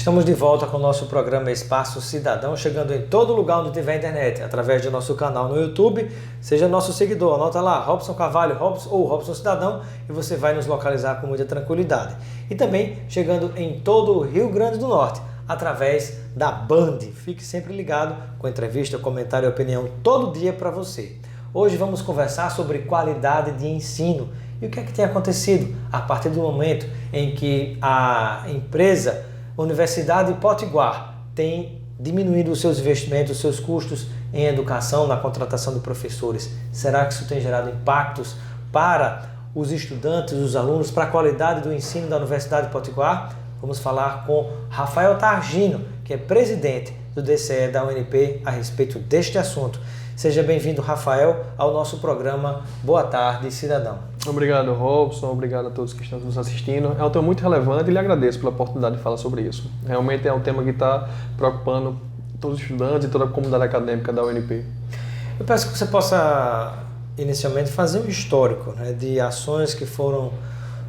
Estamos de volta com o nosso programa Espaço Cidadão, chegando em todo lugar onde tiver internet, através do nosso canal no YouTube. Seja nosso seguidor, anota lá, Robson Carvalho ou Robson Cidadão, e você vai nos localizar com muita tranquilidade. E também chegando em todo o Rio Grande do Norte, através da Band. Fique sempre ligado com entrevista, comentário e opinião todo dia para você. Hoje vamos conversar sobre qualidade de ensino e o que é que tem acontecido a partir do momento em que a empresa Universidade Potiguar tem diminuído os seus investimentos, os seus custos em educação, na contratação de professores. Será que isso tem gerado impactos para os estudantes, os alunos, para a qualidade do ensino da Universidade Potiguar? Vamos falar com Rafael Targino, que é presidente do DCE da UNP, a respeito deste assunto. Seja bem-vindo, Rafael, ao nosso programa Boa Tarde, Cidadão. Obrigado, Robson. Obrigado a todos que estão nos assistindo. É um tema muito relevante e lhe agradeço pela oportunidade de falar sobre isso. Realmente é um tema que está preocupando todos os estudantes e toda a comunidade acadêmica da UNP. Eu peço que você possa, inicialmente, fazer um histórico, né, de ações que foram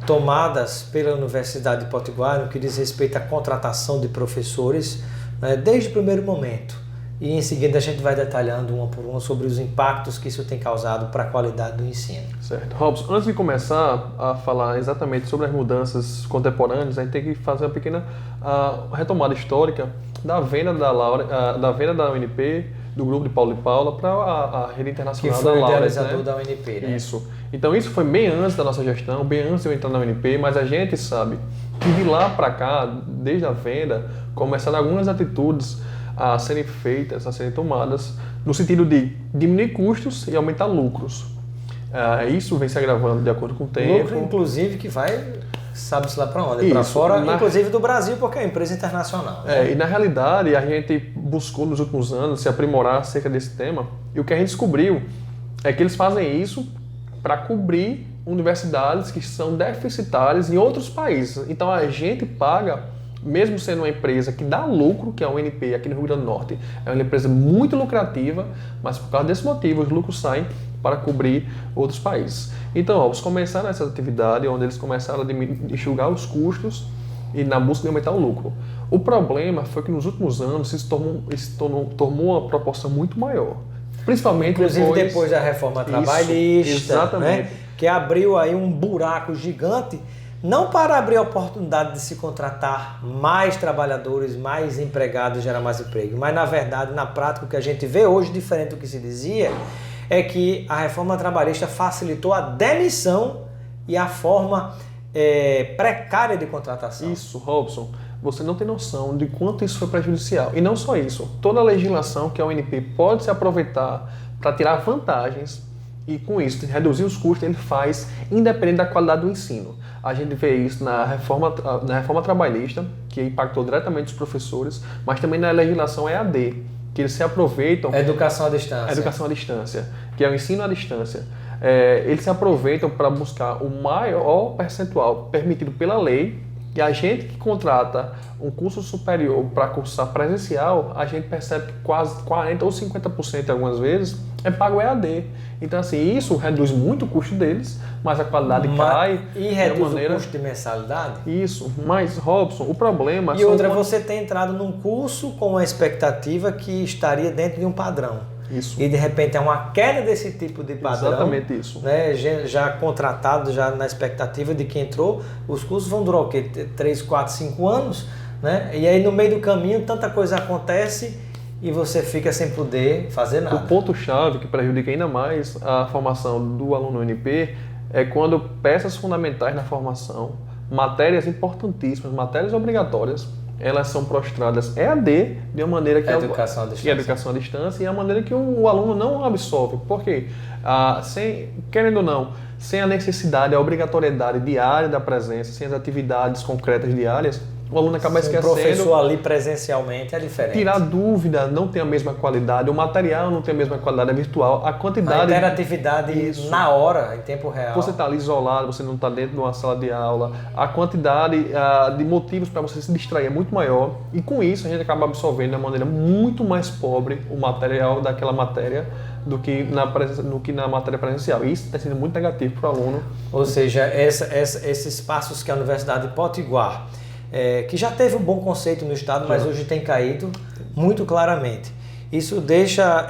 tomadas pela Universidade de Potiguar no que diz respeito à contratação de professores, né, desde o primeiro momento. E em seguida a gente vai detalhando uma por uma sobre os impactos que isso tem causado para a qualidade do ensino. Certo. Robson, antes de começar a falar exatamente sobre as mudanças contemporâneas, a gente tem que fazer uma pequena retomada histórica da venda da UNP, do grupo de Paulo e Paula, para a rede internacional da Laureate. Que foi o idealizador da UNP, né? Isso. Então isso foi bem antes da nossa gestão, bem antes de eu entrar na UNP, mas a gente sabe que de lá para cá, desde a venda, começaram algumas atitudes a serem feitas, a serem tomadas, no sentido de diminuir custos e aumentar lucros. Isso vem se agravando de acordo com o tempo. Lucro, inclusive, que vai, sabe-se lá para onde? Para fora, inclusive do Brasil, porque é uma empresa internacional. Né? E na realidade, a gente buscou nos últimos anos se aprimorar acerca desse tema, e o que a gente descobriu é que eles fazem isso para cobrir universidades que são deficitárias em outros países. Então a gente paga, mesmo sendo uma empresa que dá lucro, que é a UNP aqui no Rio Grande do Norte, é uma empresa muito lucrativa, mas por causa desse motivo os lucros saem para cobrir outros países. Então, eles começaram essa atividade onde eles começaram a enxugar os custos e na busca de aumentar o lucro. O problema foi que nos últimos anos isso tomou uma proporção muito maior. Principalmente inclusive depois da reforma trabalhista, exatamente, né? Que abriu aí um buraco gigante, não para abrir a oportunidade de se contratar mais trabalhadores, mais empregados, gerar mais emprego, mas na verdade, na prática, o que a gente vê hoje, diferente do que se dizia, é que a reforma trabalhista facilitou a demissão e a forma precária de contratação. Isso, Robson, você não tem noção de quanto isso foi prejudicial. E não só isso, toda a legislação que a UNP pode se aproveitar para tirar vantagens e com isso reduzir os custos, ele faz independente da qualidade do ensino. A gente vê isso na reforma trabalhista, que impactou diretamente os professores, mas também na legislação EAD, que eles se aproveitam... Educação à distância. Educação à distância, que é o ensino à distância. Eles se aproveitam para buscar o maior percentual permitido pela lei, e a gente que contrata um curso superior para cursar presencial, a gente percebe que quase 40% ou 50% algumas vezes é pago EAD. Então, assim, isso reduz muito o custo deles, mas a qualidade cai. E reduz o custo de mensalidade? Isso, mas, Robson, o problema... E outra, você tem entrado num curso com uma expectativa que estaria dentro de um padrão. Isso. E de repente é uma queda desse tipo de padrão. Exatamente isso. Né, já contratado, já na expectativa de que entrou, os cursos vão durar o quê? 3, 4, 5 anos, né? E aí no meio do caminho tanta coisa acontece e você fica sem poder fazer nada. O ponto-chave que prejudica ainda mais a formação do aluno UNP é quando peças fundamentais na formação, matérias importantíssimas, matérias obrigatórias, elas são prostradas EAD de uma maneira que educação à distância e a maneira que o aluno não absorve. Por quê? Querendo ou não, sem a necessidade, a obrigatoriedade diária da presença, sem as atividades concretas diárias, o aluno acaba esquecendo. O professor ali presencialmente é diferente. Tirar dúvida, não tem a mesma qualidade, o material não tem a mesma qualidade, é virtual, a quantidade... A interatividade na hora, em tempo real. Você está ali isolado, você não está dentro de uma sala de aula, a quantidade de motivos para você se distrair é muito maior e com isso a gente acaba absorvendo de uma maneira muito mais pobre o material daquela matéria do que na matéria presencial. E isso está sendo muito negativo para o aluno. Ou seja, esses passos que a Universidade de Potiguar que já teve um bom conceito no Estado, mas hoje tem caído muito claramente. Isso deixa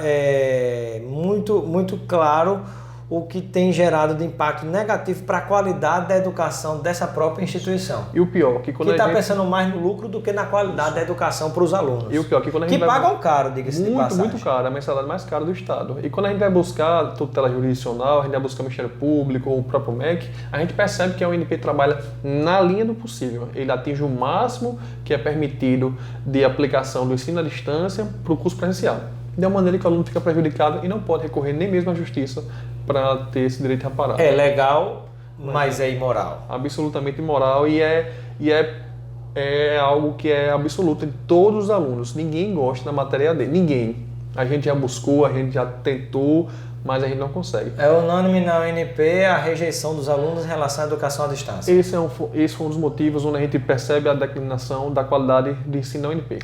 muito claro o que tem gerado de impacto negativo para a qualidade da educação dessa própria instituição. E o pior, que quando que está pensando mais no lucro do que na qualidade da educação para os alunos. E o pior, que quando a gente pagam caro, diga-se de passagem. Muito caro, a mensalidade mais cara do Estado. E quando a gente vai buscar tutela jurisdicional, a gente vai buscar o Ministério Público ou o próprio MEC, a gente percebe que a UNP trabalha na linha do possível. Ele atinge o máximo que é permitido de aplicação do ensino à distância para o curso presencial. De uma maneira que o aluno fica prejudicado e não pode recorrer nem mesmo à justiça para ter esse direito reparado. É legal, mas é imoral. Absolutamente imoral e é algo que é absoluto em todos os alunos. Ninguém gosta da matéria dele, ninguém. A gente já buscou, a gente já tentou, mas a gente não consegue. É unânime na UNP a rejeição dos alunos em relação à educação à distância. Esse foi um dos motivos onde a gente percebe a declinação da qualidade de ensino na UNP.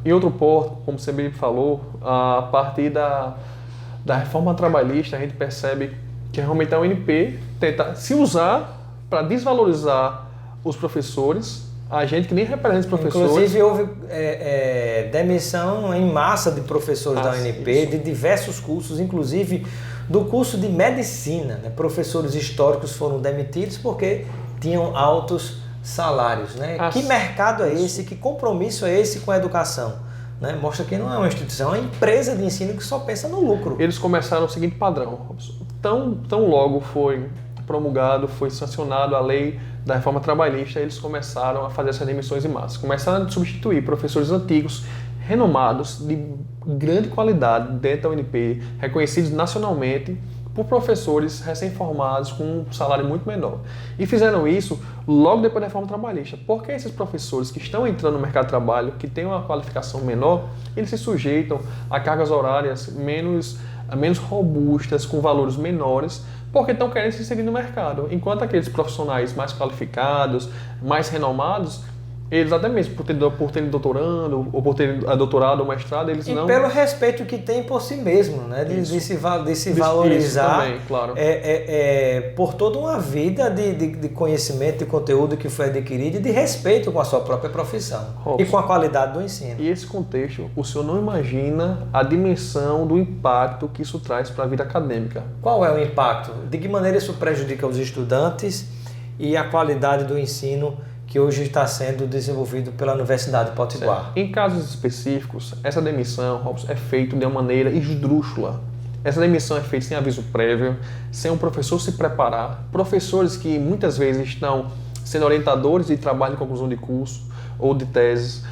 Em outro ponto, como você bem falou, a partir da reforma trabalhista, a gente percebe que realmente a UNP tenta se usar para desvalorizar os professores, a gente que nem representa os professores. Inclusive, houve demissão em massa de professores da UNP, isso. de diversos cursos, inclusive do curso de medicina. Né? Professores históricos foram demitidos porque tinham altos salários. Né? Que mercado é esse? Que compromisso é esse com a educação? Né? Mostra que não é uma instituição, é uma empresa de ensino que só pensa no lucro. Eles começaram o seguinte padrão, Robson. Tão logo foi promulgado, foi sancionado a lei da reforma trabalhista, eles começaram a fazer essas demissões em massa. Começaram a substituir professores antigos, renomados, de grande qualidade dentro da UNP, reconhecidos nacionalmente, por professores recém-formados com um salário muito menor. E fizeram isso logo depois da reforma trabalhista. Porque esses professores que estão entrando no mercado de trabalho, que têm uma qualificação menor, eles se sujeitam a cargas horárias menos robustas, com valores menores, porque estão querendo se inserir no mercado. Enquanto aqueles profissionais mais qualificados, mais renomados, eles até mesmo por terem doutorando, ou por terem doutorado ou mestrado, eles não... E pelo respeito que tem por si mesmo, né? De se valorizar. Isso também, claro. Por toda uma vida de conhecimento, de conteúdo que foi adquirido e de respeito com a sua própria profissão. Robson, e com a qualidade do ensino. E esse contexto, o senhor não imagina a dimensão do impacto que isso traz para a vida acadêmica. Qual é o impacto? De que maneira isso prejudica os estudantes e a qualidade do ensino que hoje está sendo desenvolvido pela Universidade de Potiguar? Em casos específicos, essa demissão, Robson, é feita de uma maneira esdrúxula. Essa demissão é feita sem aviso prévio, sem um professor se preparar, professores que muitas vezes estão sendo orientadores de trabalho de conclusão de curso ou de teses,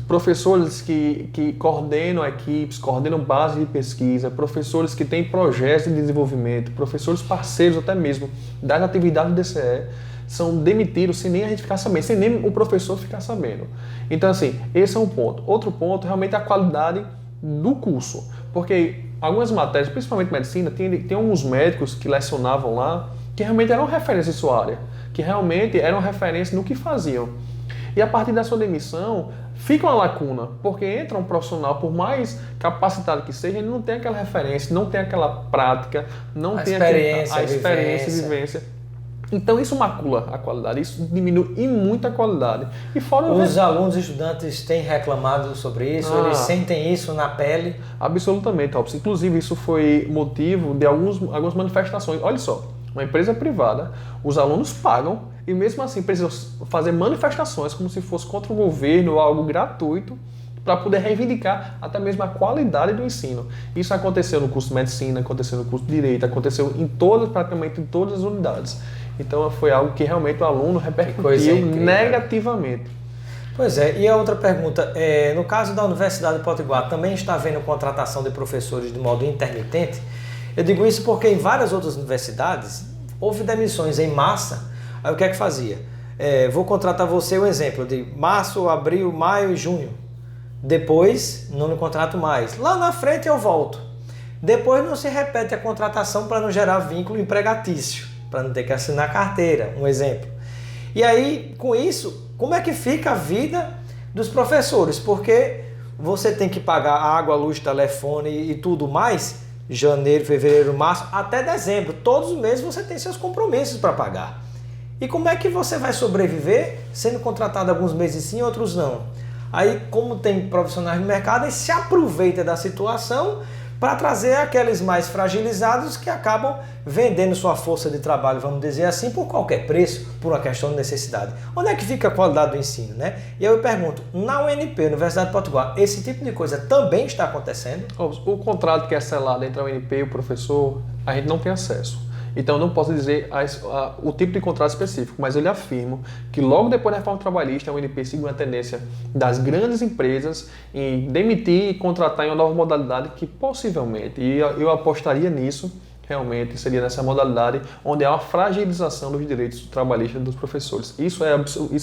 professores que coordenam equipes, coordenam base de pesquisa, professores que têm projetos de desenvolvimento, professores parceiros até mesmo das atividades do DCE, são demitidos sem nem a gente ficar sabendo, sem nem o professor ficar sabendo. Então, assim, esse é um ponto. Outro ponto, realmente, é a qualidade do curso. Porque algumas matérias, principalmente medicina, tem alguns médicos que lecionavam lá que realmente eram referência em sua área, que realmente eram referência no que faziam. E a partir da sua demissão, fica uma lacuna, porque entra um profissional, por mais capacitado que seja, ele não tem aquela referência, não tem aquela prática, não tem a experiência, vivência. Então isso macula a qualidade, isso diminui muito a qualidade. E fora os alunos e estudantes têm reclamado sobre isso, eles sentem isso na pele? Absolutamente, Robson. Inclusive isso foi motivo de algumas manifestações. Olha só, uma empresa privada, os alunos pagam e mesmo assim precisam fazer manifestações como se fosse contra o governo ou algo gratuito para poder reivindicar até mesmo a qualidade do ensino. Isso aconteceu no curso de medicina, aconteceu no curso de direito, aconteceu praticamente em todas as unidades. Então foi algo que realmente o aluno repercutiu negativamente. Pois é, e a outra pergunta, no caso da Universidade de Potiguar, também está havendo contratação de professores de modo intermitente? Eu digo isso porque em várias outras universidades houve demissões em massa. Aí o que é que fazia? Vou contratar você, um exemplo, de março, abril, maio e junho. Depois não me contrato mais. Lá na frente eu volto. Depois não se repete a contratação para não gerar vínculo empregatício, para não ter que assinar carteira, um exemplo. E aí, com isso, como é que fica a vida dos professores? Porque você tem que pagar água, luz, telefone e tudo mais, janeiro, fevereiro, março, até dezembro. Todos os meses você tem seus compromissos para pagar. E como é que você vai sobreviver sendo contratado alguns meses sim, outros não? Aí, como tem profissionais no mercado, aí se aproveita da situação para trazer aqueles mais fragilizados que acabam vendendo sua força de trabalho, vamos dizer assim, por qualquer preço, por uma questão de necessidade. Onde é que fica a qualidade do ensino, né? E eu pergunto, na UNP, Universidade de Potiguar, esse tipo de coisa também está acontecendo? O contrato que é selado entre a UNP e o professor, a gente não tem acesso. Então, eu não posso dizer o tipo de contrato específico, mas eu lhe afirmo que logo depois da reforma trabalhista, a UNP seguiu uma tendência das grandes empresas em demitir e contratar em uma nova modalidade que possivelmente, e eu apostaria nisso, realmente seria nessa modalidade onde há uma fragilização dos direitos trabalhistas dos professores. Isso é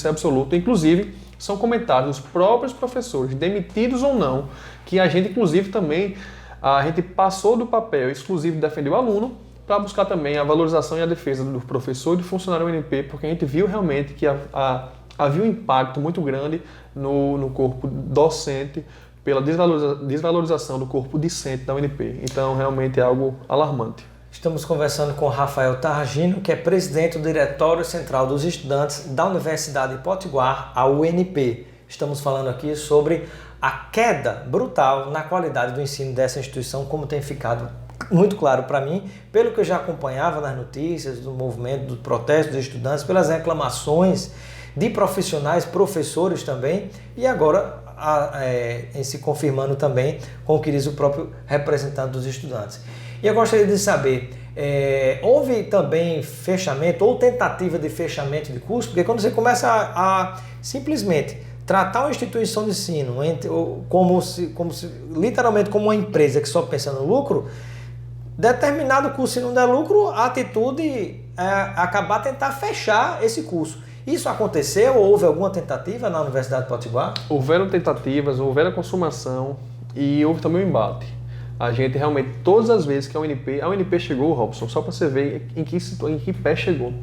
absoluto. Inclusive, são comentários dos próprios professores, demitidos ou não, que a gente, inclusive, também, a gente passou do papel exclusivo de defender o aluno para buscar também a valorização e a defesa do professor e do funcionário UNP, porque a gente viu realmente que havia um impacto muito grande no corpo docente pela desvalorização do corpo discente da UNP. Então, realmente é algo alarmante. Estamos conversando com Rafael Targino, que é presidente do Diretório Central dos Estudantes da Universidade de Potiguar, a UNP. Estamos falando aqui sobre a queda brutal na qualidade do ensino dessa instituição, como tem ficado muito claro para mim, pelo que eu já acompanhava nas notícias do movimento, do protesto dos estudantes, pelas reclamações de profissionais, professores também, e agora em se confirmando também com o que diz o próprio representante dos estudantes. E eu gostaria de saber, houve também fechamento ou tentativa de fechamento de curso? Porque quando você começa a simplesmente tratar uma instituição de ensino como se literalmente como uma empresa que só pensa no lucro, determinado curso, se não der lucro, a atitude é acabar tentar fechar esse curso. Isso aconteceu ou houve alguma tentativa na Universidade de Potiguar? Houveram tentativas, houveram consumação e houve também um embate. A gente realmente, todas as vezes que a UNP chegou, Robson, só para você ver em que pé chegou,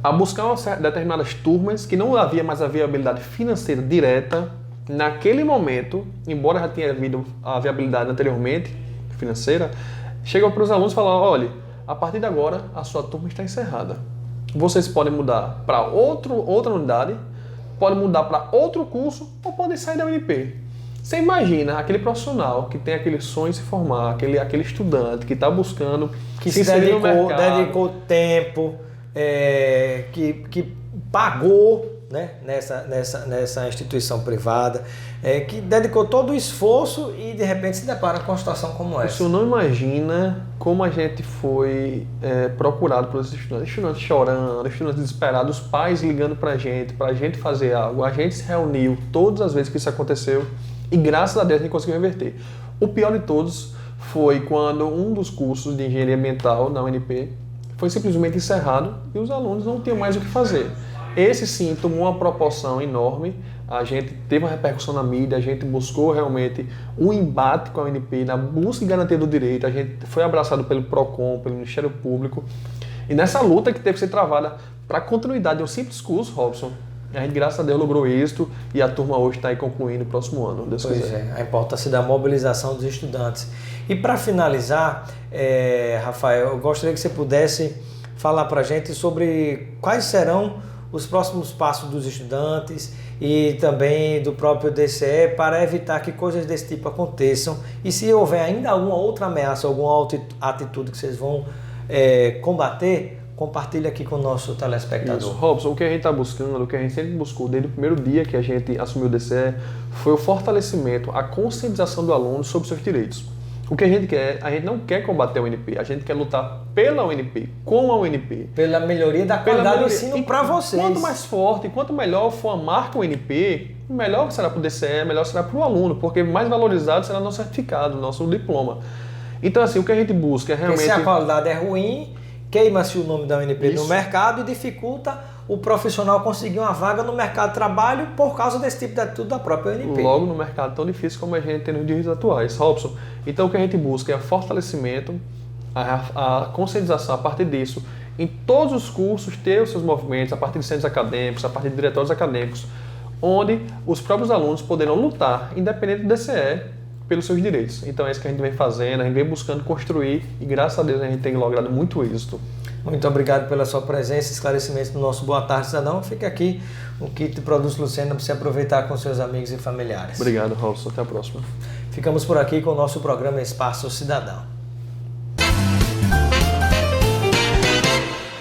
a buscar determinadas turmas que não havia mais a viabilidade financeira direta naquele momento, embora já tenha havido a viabilidade anteriormente financeira, chegou para os alunos e falou: olha, a partir de agora a sua turma está encerrada. Vocês podem mudar para outra unidade, podem mudar para outro curso ou podem sair da UNP. Você imagina aquele profissional que tem aquele sonho de se formar, aquele estudante que está buscando, que se dedicou tempo, que pagou, né, nessa instituição privada, que dedicou todo o esforço e de repente se depara com uma situação como essa. O senhor não imagina como a gente foi procurado pelos estudantes chorando, estudantes desesperados, pais ligando pra gente fazer algo. A gente se reuniu todas as vezes que isso aconteceu e graças a Deus a gente conseguiu reverter. O pior de todos foi quando um dos cursos de engenharia ambiental na UNP foi simplesmente encerrado e os alunos não tinham mais o que fazer. Esse sim tomou uma proporção enorme, a gente teve uma repercussão na mídia, a gente buscou realmente um embate com a UNP na busca e garantia do direito, a gente foi abraçado pelo PROCON, pelo Ministério Público, e nessa luta que teve que ser travada para a continuidade de um simples curso, Robson, a gente, graças a Deus, logrou êxito e a turma hoje está aí concluindo no próximo ano. Deus pois quiser. A importância da mobilização dos estudantes. E para finalizar, Rafael, eu gostaria que você pudesse falar para a gente sobre quais serão os próximos passos dos estudantes e também do próprio DCE para evitar que coisas desse tipo aconteçam e se houver ainda alguma outra ameaça, alguma outra atitude que vocês vão combater, compartilhe aqui com o nosso telespectador. Isso, Robson, o que a gente está buscando, o que a gente sempre buscou desde o primeiro dia que a gente assumiu o DCE foi o fortalecimento, a conscientização do aluno sobre seus direitos. O que a gente não quer combater a UNP, a gente quer lutar pela UNP, com a UNP. Pela melhoria da qualidade do ensino para vocês. Quanto mais forte, quanto melhor for a marca UNP, melhor será para o DCE, melhor será para o aluno, porque mais valorizado será nosso certificado, nosso diploma. Então, assim, o que a gente busca é realmente... Porque se a qualidade é ruim, queima-se o nome da UNP no mercado e dificulta o profissional conseguir uma vaga no mercado de trabalho por causa desse tipo de atitude da própria UNP. Logo no mercado tão difícil como a gente tem nos dias atuais. Robson, então o que a gente busca é o fortalecimento, a conscientização a partir disso, em todos os cursos ter os seus movimentos, a partir de centros acadêmicos, a partir de diretórios acadêmicos, onde os próprios alunos poderão lutar, independente do DCE, pelos seus direitos. Então é isso que a gente vem fazendo, a gente vem buscando construir e graças a Deus a gente tem logrado muito êxito. Muito obrigado pela sua presença e esclarecimentos no nosso Boa Tarde, Cidadão. Fica aqui o kit de produtos Lucena para você aproveitar com seus amigos e familiares. Obrigado, Robson. Até a próxima. Ficamos por aqui com o nosso programa Espaço Cidadão.